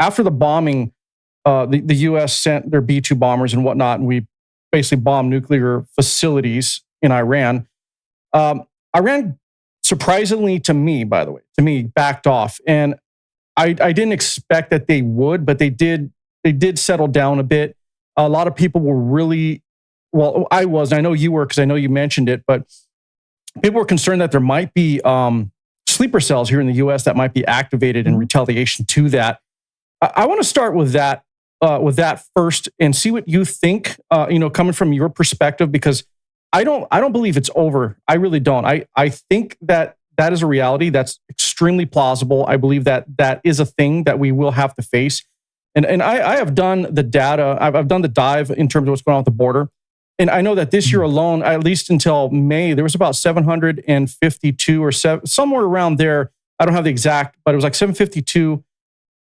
after the bombing, the U.S. sent their B-2 bombers and whatnot, and we basically bombed nuclear facilities in Iran. Iran, surprisingly to me, by the way, backed off, and I didn't expect that they would, but they did. They did settle down a bit. A lot of people were really, well, I was, and I know you were because I know you mentioned it, but people were concerned that there might be sleeper cells here in the U.S. that might be activated in retaliation to that. I want to start with that first and see what you think. Coming from your perspective, because I don't believe it's over. I really don't. I think that is a reality that's extremely plausible. I believe that is a thing that we will have to face. And I have done the data. I've done the dive in terms of what's going on at the border. And I know that this year alone, at least until May, there was about 752 or somewhere around there. I don't have the exact, but it was like 752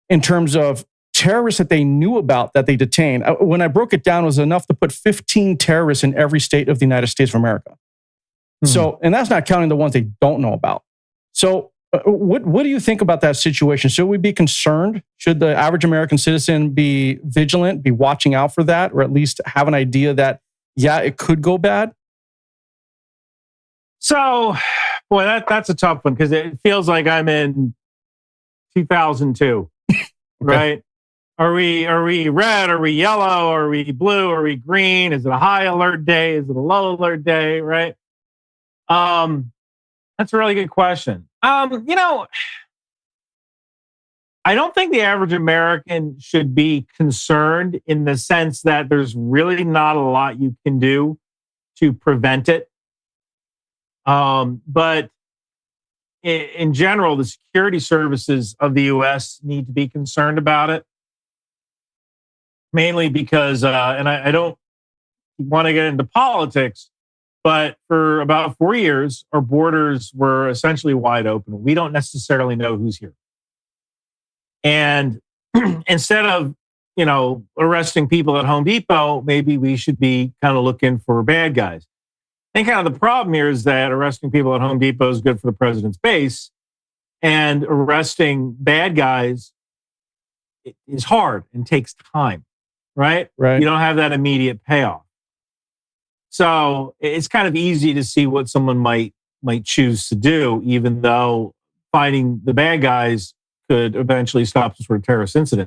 in terms of terrorists that they knew about that they detained. When I broke it down, it was enough to put 15 terrorists in every state of the United States of America. So, and that's not counting the ones they don't know about. So what do you think about that situation? Should we be concerned? Should the average American citizen be vigilant, be watching out for that, or at least have an idea that, yeah, it could go bad? So, boy, that's a tough one because it feels like I'm in 2002, right? Are we red? Are we yellow? Are we blue? Are we green? Is it a high alert day? Is it a low alert day? Right? That's a really good question. I don't think the average American should be concerned in the sense that there's really not a lot you can do to prevent it. But in general, the security services of the U.S. need to be concerned about it. Mainly because, and I don't want to get into politics, but for about 4 years, our borders were essentially wide open. We don't necessarily know who's here. And instead of, arresting people at Home Depot, maybe we should be kind of looking for bad guys. I think kind of the problem here is that arresting people at Home Depot is good for the president's base, and arresting bad guys is hard and takes time, right? Right. You don't have that immediate payoff. So it's kind of easy to see what someone might choose to do, even though finding the bad guys could eventually stop some sort of terrorist incident.